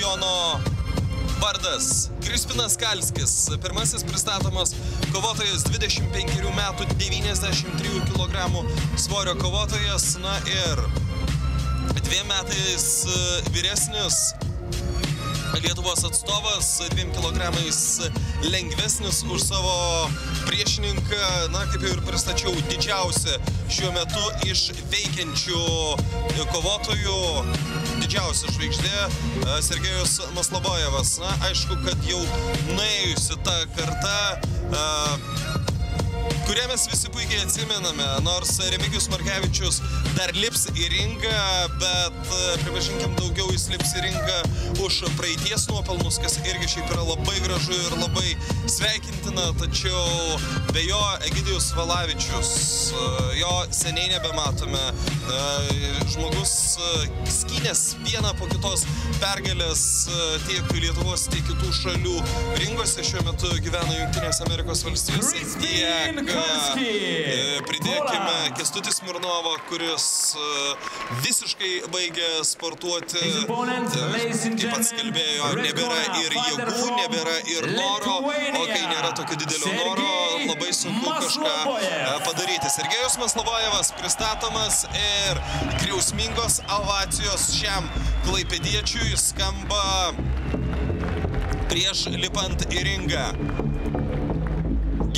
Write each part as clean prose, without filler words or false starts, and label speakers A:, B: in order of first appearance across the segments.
A: čempiono vardas. Krispinas Kalskis, pirmasis pristatomas kovotojas, 25 metų, 93 kg svorio kovotojas, na ir 2 metais vyresnis Lietuvos atstovas, 2 kilogramais lengvesnis už savo priešininką, na, kaip jau ir pristačiau, didžiausia šiuo metu iš veikiančių kovotojų, didžiausia žvaigždė, Sergejus Maslobojevas. Na, aišku, kad jau nuėjusi ta karta, kurią mes visi puikiai atsimename, nors Remigijus Markevičius dar lips į ringą, bet pripažinkim, daugiau jis lips į ringą už praeities nuopelnus, kas irgi šiaip yra labai gražu ir labai sveikintina, tačiau be jo Egidijus Valavičius, jo seniai nebematome. Žmogus skynės vieną po kitos pergalės tiek Lietuvos, tiek kitų šalių ringose, šiuo metu gyvena Jungtinės Amerikos valstijose, tiek pridėkime Kęstutis Smirnovo, kuris visiškai baigė sportuoti, kaip pats kalbėjo, nebėra ir jėgų, nebėra ir noro, o kai nėra tokio didelio noro, labai sunku kažką padaryti. Sergejus Maslobojevas pristatomas ir griausmingos ovacijos šiam klaipėdiečiui skamba prieš lipant į ringą.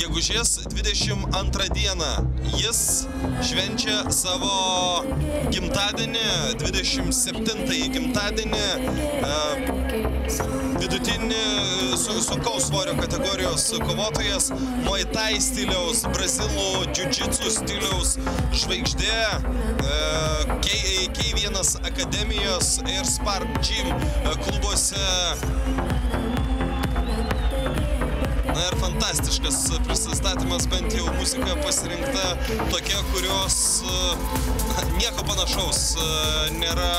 A: Gegužės 22 dieną jis švenčia savo gimtadienį, 27-ąjį gimtadienį, vidutinį sunkaus svorio kategorijos kovotojas, Muay Thai stiliaus, brazilų jiu-jitsu stiliaus žvaigždė, K1 akademijos ir Spark Gym klubuose. Na ir fantastiškas prisistatymas, bent jau muzika pasirinkta tokia, kurios nieko panašaus nėra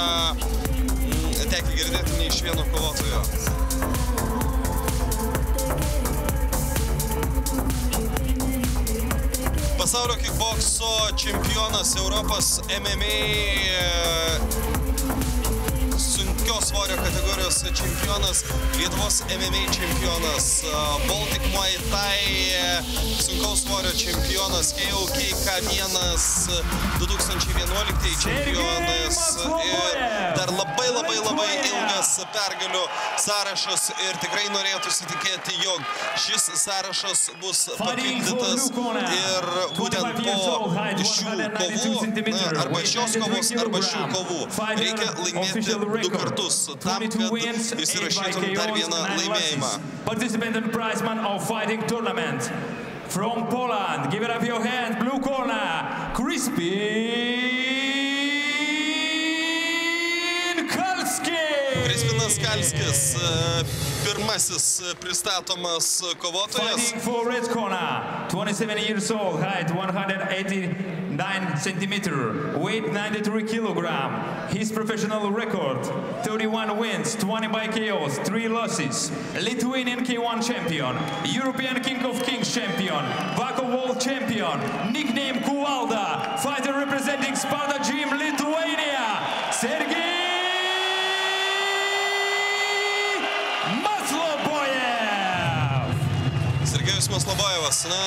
A: tekę girdėti nei iš vieno kovotojo. Pasaulio kickbokso čempionas, Europos MMA sunkios svorio kategorijos čempionas, Lietuvos MMA čempionas, Baltic Muay Thai sunkaus svorio čempionas, KOK K1 2011 čempionas ir dar labai ilgas pergalių sąrašas ir tikrai norėtųsi tikėti, jog šis sąrašas bus papildytas ir būtent po šių kovų, arba šios kovos, arba šių kovų reikia laimėti 2 kartus tam, kad įsirašytum dar vieną laimėjimą.
B: Participant and prize man of fighting tournament from Poland. Give it up your hand, blue corner, Krispin Kalskis.
A: Krispinas Kalskis, pirmasis pristatomas kovotojas.
B: Fighting for red corner, 27 years old, height 189 centimeter, weight 93 kilogram. His professional record, 31 wins, 20 by KOs, 3 losses. Lithuanian K1 champion, European King of Kings champion, Vako World champion, nickname Kuvalda, fighter representing Sparta Gym, Lithuania, Sergej
A: Sergejus Maslobojevas, na,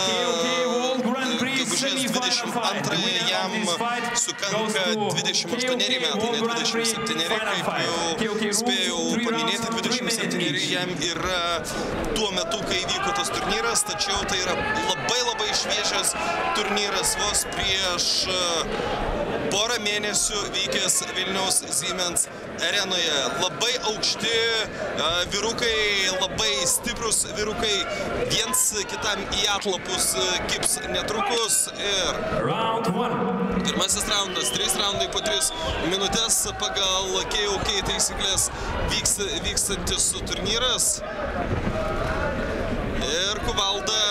A: gegužės 22 jam sukanka 28 metai, ne 27, kaip jau spėjau paminėti, 27 jam yra tuo metu, kai vyko tas turnyras, tačiau tai yra labai šviežias turnyras, vos prieš porą mėnesių vykęs Vilniaus Siemens arenoje. Labai aukšti vyrukai, labai stiprus vyrukai, viens kitam į atlapus kips netrukus ir pirmasis raundas, 3 raundai po 3 minutės pagal KOK taisyklės vykstantis turnyras ir Kuvalda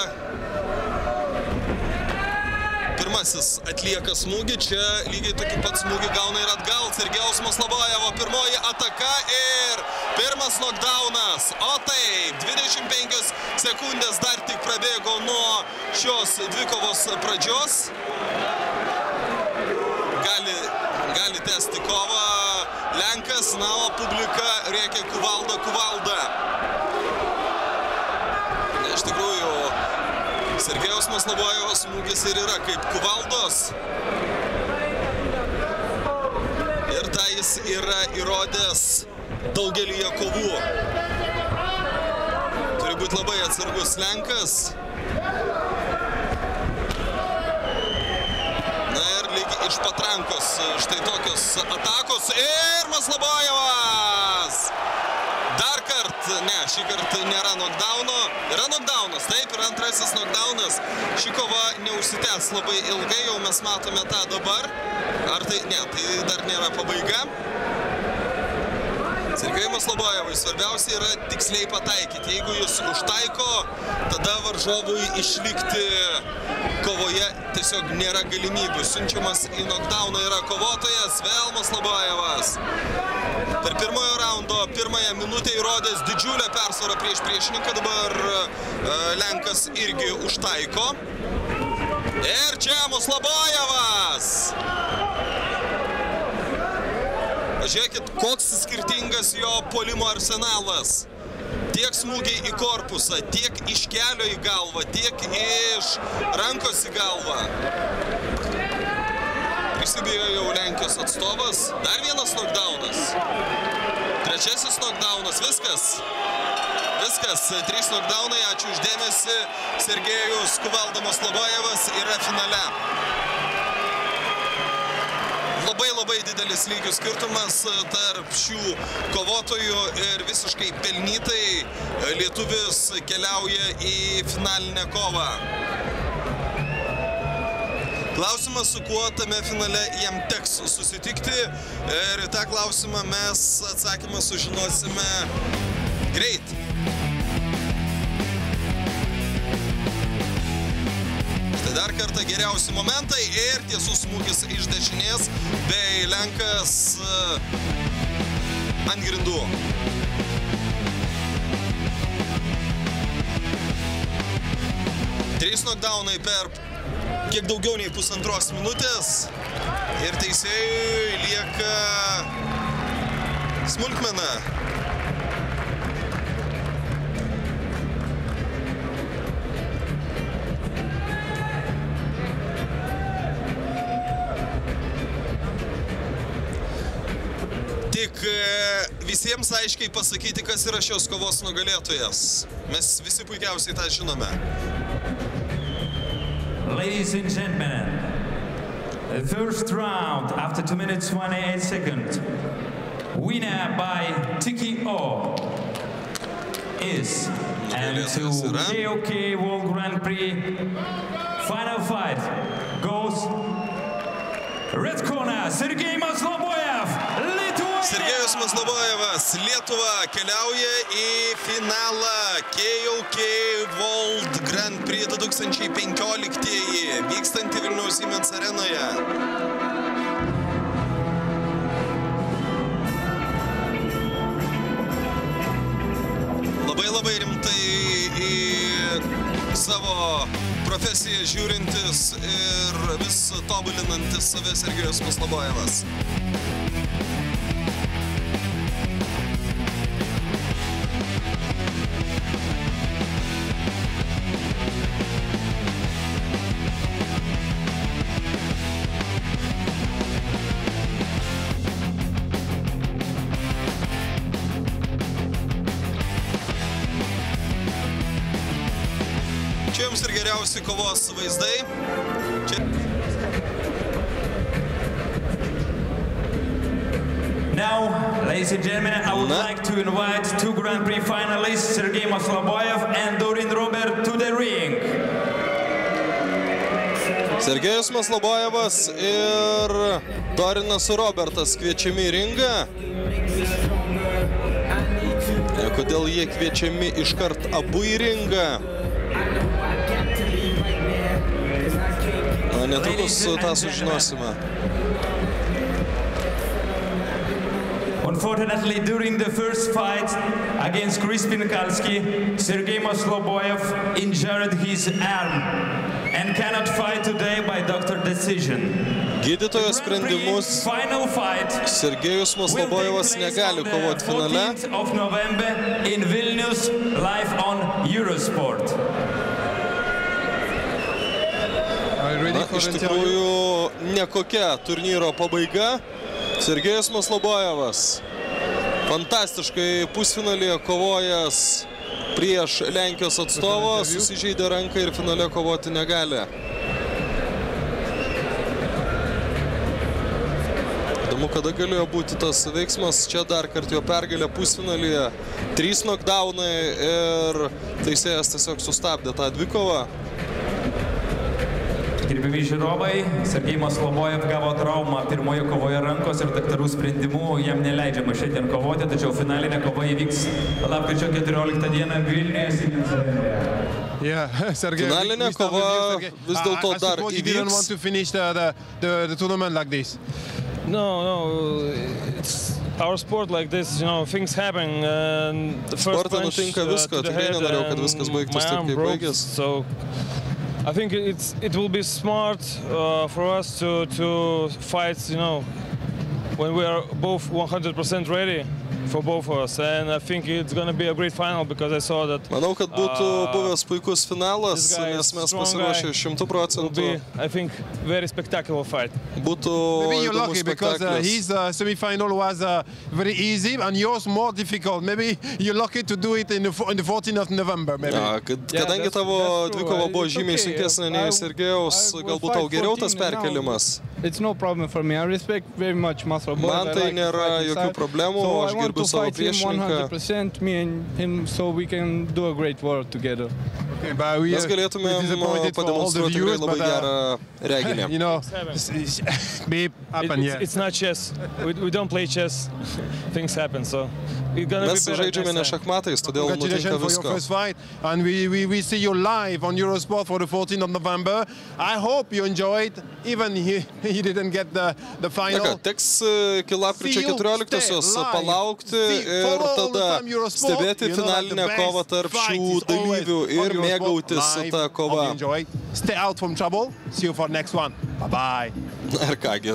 A: pirmasis atlieka smūgį, čia lygiai tokį pat smūgį gauna ir atgal Sergejaus Maslobojevo pirmoji ataka ir pirmas knockdownas. O taip, 25 sekundės dar tik prabėgo nuo šios dvikovos pradžios. Gali tęsti kovą Lenkas, na, o publika priekį Kuvalda. Iš tikrųjų, Sergejaus Maslobojevos smūgis ir yra kaip Kuvaldos. Ir tai jis yra įrodęs daugelyje kovų. Turi būti labai atsargus lenkas. Na ir lyg iš patrankos štai tokios atakos. Ir Maslobojevas! Dar kartą, ne, šį kartą nėra knockdowno. Yra knockdownas, taip, yra antrasis knockdownas. Ši kova neužsitęs labai ilgai, jau mes matome tą dabar. Ar tai, ne, tai dar nėra pabaiga. Sergejui Maslobojevui svarbiausia yra tiksliai pataikyti. Jeigu jis užtaiko, tada varžovui išlikti kovoje tiesiog nėra galimybių. Siunčiamas į knockdowną yra kovotojas, vėl Maslobojevas. Per pirmojo raundo pirmąją minutę įrodęs didžiulę persvarą prieš priešininką, dabar lenkas irgi užtaiko. Ir čia Maslobojevas! Pažiūrėkit, koks skirtingas jo puolimo arsenalas. Tiek smūgiai į korpusą, tiek iš kelio į galvą, tiek iš rankos į galvą. Prisibijo jau Lenkijos atstovas. Dar vienas knockdownas. Trečiasis knockdownas. Viskas. 3 knockdownai. Ačiū už dėmesį. Sergejus Kuvalda Maslobojevas yra finale. Labai didelis lygių skirtumas tarp šių kovotojų ir visiškai pelnytai lietuvis keliauja į finalinę kovą. Klausimas, su kuo tame finale jam teks susitikti, ir į tą klausimą mes atsakymą sužinosime greit. Štai dar kartą geriausi momentai ir tiesus smūgis iš dešinės, bei lenkas ant grindų. Trys knockdownai per kiek daugiau nei pusantros minutės ir teisėjui lieka smulkmena. Tik visiems aiškiai pasakyti, kas yra šios kovos nugalėtojas. Mes visi puikiausiai tą žinome.
B: Ladies and gentlemen, the first round after 2 minutes 28 seconds, winner by TKO is, and to KOK World Grand Prix final fight goes red corner, Sergej Maslobojev, Lithuania.
A: Sergejus Maslobojevas, Lietuva keliauja į finalą KOK World Grand Prix 2015 vykstantį Vilniaus Siemens arenoje. Labai rimtai į savo profesiją žiūrintis ir vis tobulinantis save Sergejus Maslobojevas. Čia jums ir geriausi kovos vaizdai.
B: Now, ladies and gentlemen, I would like to invite 2 Grand Prix finalists, Sergej Maslobojev and Dorin Robert, to the ring.
A: Sergejus Maslobojevas ir Dorinas Robertas kviečiami į ringą. Kodėl jie kviečiami iškart abu į ringą? Netrukus tą sužinosime.
B: Unfortunately, during the first fight against Crispin Kalski, Sergey Masloboyev injured his arm and cannot fight today by doctor decision.
A: Gydytojo sprendimus Sergejus Maslobojevas negali kovoti finale.
B: 14th of November in Vilnius, live on Eurosport.
A: Na, iš tikrųjų, nekokia turnyro pabaiga. Sergejus Maslobojevas fantastiškai pusfinalyje kovojęs prieš Lenkijos atstovą, susižeidė ranką ir finale kovoti negali. Įdomu, kada galėjo būti tas veiksmas. Čia dar kartą jo pergalė pusfinalyje. 3 knockdownai ir teisėjas tiesiog sustabdė tą dvikovą.
B: Gerbiami žiūrovai, Sergej Maslobojev gavo traumą pirmoje kovoje rankos ir daktarų sprendimu jam neleidžiama šiandien kovoti, tačiau finalinė kova įvyks lapkričio 14 dieną Vilniuje, Siemens arenoje.
A: Finalinė kova vis dėlto dar įvyks.
C: No, it's our sport like this, you know, things happen. The first punch
A: nutinka visko, tikrai nenorėjau, kad viskas baigtųsi taip, kaip baigės.
C: So I think it will be smart for us to fight, you know, when we are both 100% ready for both of us, and I think it's going to be a great final because I saw that.
A: Manau, kad būtų buvęs puikus finalas, nes mes pasiruošę 100%.
C: I think very spectacular fight.
A: Būtų įdomus spektaklis.
D: His semi-final was very easy and yours more difficult. Maybe you're lucky to do it in the 14th of November. Maybe.
A: Kadangi tavo dvikova buvo žymiai sunkesnė nei Sergejaus, galbūt tau geriau tas perkelimas.
E: It's no problem for me. I respect very much Maslobojev.
A: Man tai nėra jokių problemų, aš gerbiu savo priešininką.
E: 100%, me and him, so we can do a great work together.
A: Mes galėtumėm pademonstruoti tikrai labai gerą reginį.
D: You know,
C: it's not chess. We don't play chess. Things happen, so it's gonna be better.
A: Mes žaidžiame ne šachmatais, todėl nutinka visko.
D: And we see you live on Eurosport for the 14th of November. I hope you enjoyed, even he didn't get the final.
A: Teks iki lapkričio 14-osios palaukti ir tada stebėti finalinę kovą tarp šių dalyvių ir mėgautis tą kovą.
D: Stay out from trouble. See you for the next one. Bye-bye.
A: Ir kągi.